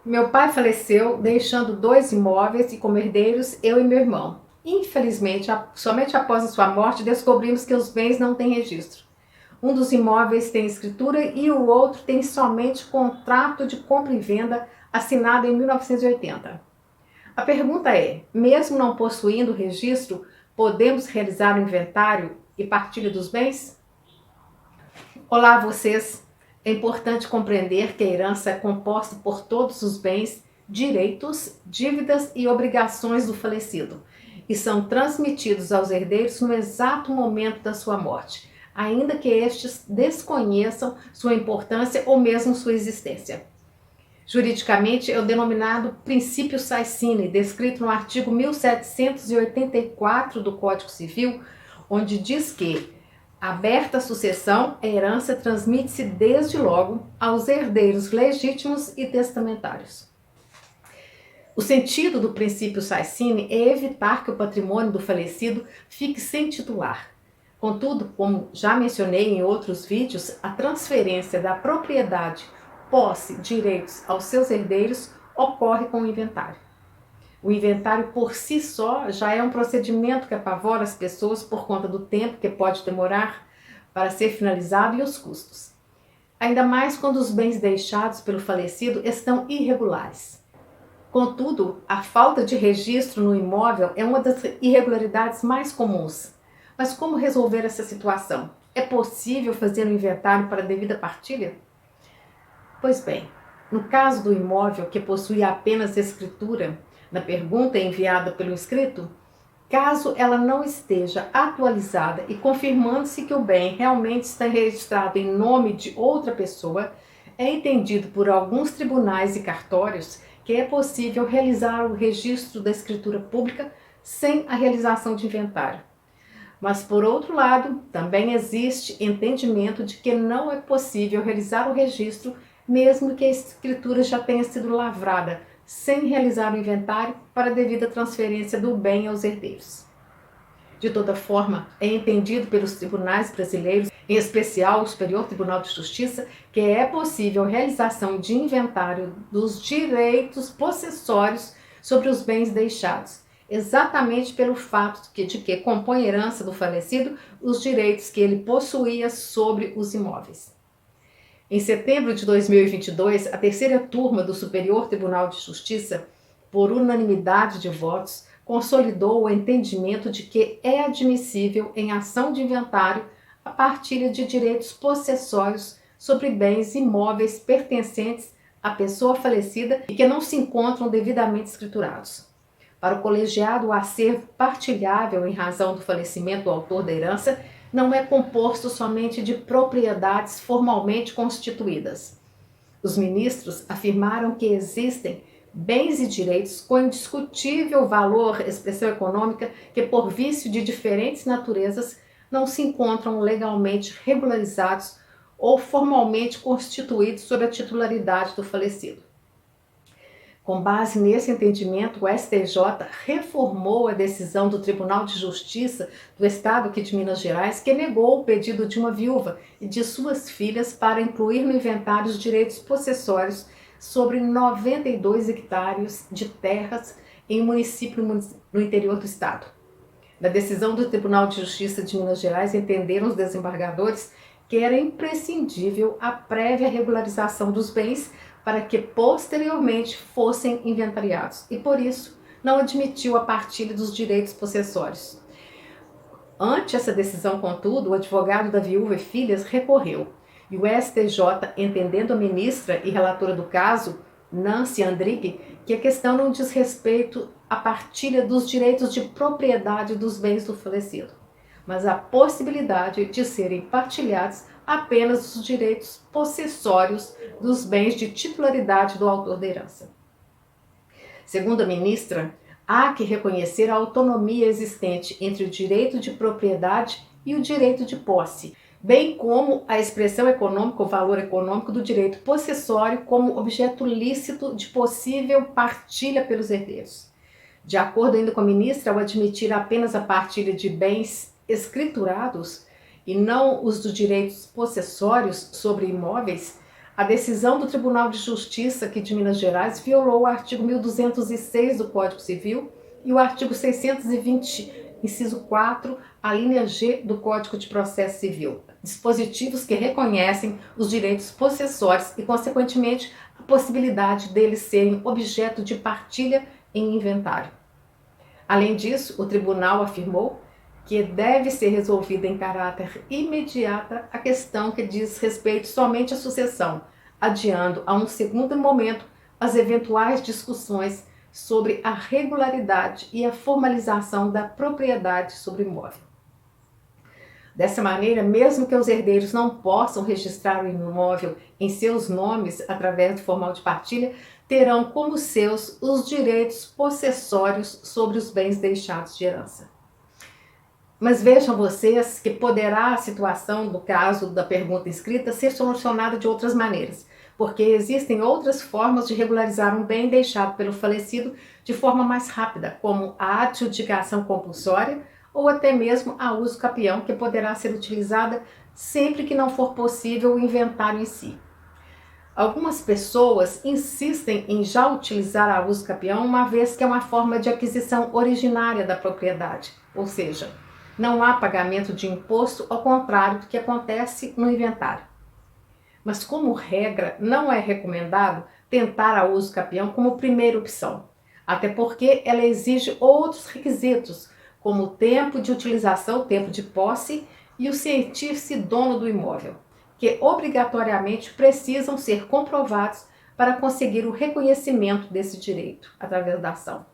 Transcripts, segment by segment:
Meu pai faleceu, deixando 2 imóveis e como herdeiros eu e meu irmão. Infelizmente, somente após a sua morte descobrimos que os bens não têm registro. Um dos imóveis tem escritura e o outro tem somente contrato de compra e venda assinado em 1980. A pergunta é: mesmo não possuindo registro, podemos realizar o inventário e partilha dos bens? Olá a vocês! É importante compreender que a herança é composta por todos os bens, direitos, dívidas e obrigações do falecido e são transmitidos aos herdeiros no exato momento da sua morte, ainda que estes desconheçam sua importância ou mesmo sua existência. Juridicamente, é o denominado princípio Saicine, descrito no artigo 1784 do Código Civil, onde diz que aberta a sucessão, a herança transmite-se desde logo aos herdeiros legítimos e testamentários. O sentido do princípio Saicine é evitar que o patrimônio do falecido fique sem titular. Contudo, como já mencionei em outros vídeos, a transferência da propriedade, posse, direitos aos seus herdeiros ocorre com o inventário. O inventário por si só já é um procedimento que apavora as pessoas por conta do tempo que pode demorar para ser finalizado e os custos. Ainda mais quando os bens deixados pelo falecido estão irregulares. Contudo, a falta de registro no imóvel é uma das irregularidades mais comuns. Mas como resolver essa situação? É possível fazer um inventário para devida partilha? Pois bem, no caso do imóvel que possui apenas escritura, na pergunta enviada pelo inscrito, caso ela não esteja atualizada e confirmando-se que o bem realmente está registrado em nome de outra pessoa, é entendido por alguns tribunais e cartórios que é possível realizar o registro da escritura pública sem a realização de inventário. Mas, por outro lado, também existe entendimento de que não é possível realizar o registro mesmo que a escritura já tenha sido lavrada, sem realizar o inventário para a devida transferência do bem aos herdeiros. De toda forma, é entendido pelos tribunais brasileiros, em especial o Superior Tribunal de Justiça, que é possível a realização de inventário dos direitos possessórios sobre os bens deixados, exatamente pelo fato de que compõe a herança do falecido os direitos que ele possuía sobre os imóveis. Em setembro de 2022, a terceira turma do Superior Tribunal de Justiça, por unanimidade de votos, consolidou o entendimento de que é admissível, em ação de inventário, a partilha de direitos possessórios sobre bens imóveis pertencentes à pessoa falecida e que não se encontram devidamente escriturados. Para o colegiado, o acervo partilhável em razão do falecimento do autor da herança não é composto somente de propriedades formalmente constituídas. Os ministros afirmaram que existem bens e direitos com indiscutível valor, expressão econômica, que por vício de diferentes naturezas não se encontram legalmente regularizados ou formalmente constituídos sob a titularidade do falecido. Com base nesse entendimento, o STJ reformou a decisão do Tribunal de Justiça do Estado aqui de Minas Gerais, que negou o pedido de uma viúva e de suas filhas para incluir no inventário os direitos possessórios sobre 92 hectares de terras em um município no interior do estado. Na decisão do Tribunal de Justiça de Minas Gerais, entenderam os desembargadores que era imprescindível a prévia regularização dos bens para que posteriormente fossem inventariados e, por isso, não admitiu a partilha dos direitos possessórios. Ante essa decisão, contudo, o advogado da viúva e filhas recorreu e o STJ, entendendo a ministra e relatora do caso, Nancy Andrighi, que a questão não diz respeito à partilha dos direitos de propriedade dos bens do falecido, mas à possibilidade de serem partilhados apenas os direitos possessórios dos bens de titularidade do autor da herança. Segundo a ministra, há que reconhecer a autonomia existente entre o direito de propriedade e o direito de posse, bem como a expressão econômica, o valor econômico do direito possessório como objeto lícito de possível partilha pelos herdeiros. De acordo ainda com a ministra, ao admitir apenas a partilha de bens escriturados e não os dos direitos possessórios sobre imóveis, A decisão do Tribunal de Justiça aqui de Minas Gerais violou o artigo 1206 do Código Civil e o artigo 620, inciso 4, a linha G do Código de Processo Civil, dispositivos que reconhecem os direitos possessórios e, consequentemente, a possibilidade deles serem objeto de partilha em inventário. Além disso, o tribunal afirmou que deve ser resolvida em caráter imediato a questão que diz respeito somente à sucessão, adiando a um segundo momento as eventuais discussões sobre a regularidade e a formalização da propriedade sobre o imóvel. Dessa maneira, mesmo que os herdeiros não possam registrar o imóvel em seus nomes através do formal de partilha, terão como seus os direitos possessórios sobre os bens deixados de herança. Mas vejam vocês que poderá a situação do caso da pergunta escrita ser solucionada de outras maneiras, porque existem outras formas de regularizar um bem deixado pelo falecido de forma mais rápida, como a adjudicação compulsória ou até mesmo a uso capião, que poderá ser utilizada sempre que não for possível o inventário em si. Algumas pessoas insistem em já utilizar a uso capião, uma vez que é uma forma de aquisição originária da propriedade, ou seja, não há pagamento de imposto, ao contrário do que acontece no inventário. Mas, como regra, não é recomendado tentar a uso capião como primeira opção, até porque ela exige outros requisitos, como o tempo de utilização, o tempo de posse e o sentir-se dono do imóvel, que obrigatoriamente precisam ser comprovados para conseguir o reconhecimento desse direito através da ação.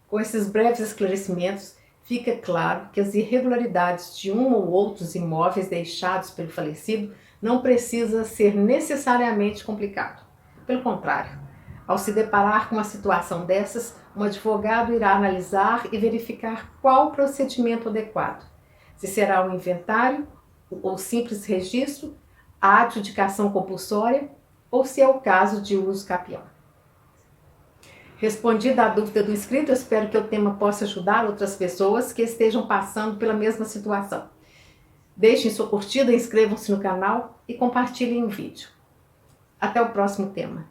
Com esses breves esclarecimentos, fica claro que as irregularidades de um ou outros imóveis deixados pelo falecido não precisa ser necessariamente complicado. Pelo contrário, ao se deparar com uma situação dessas, um advogado irá analisar e verificar qual o procedimento adequado. Se será um inventário ou simples registro, a adjudicação compulsória ou se é o caso de uso capião. Respondida a dúvida do inscrito, eu espero que o tema possa ajudar outras pessoas que estejam passando pela mesma situação. Deixem sua curtida, inscrevam-se no canal e compartilhem o vídeo. Até o próximo tema.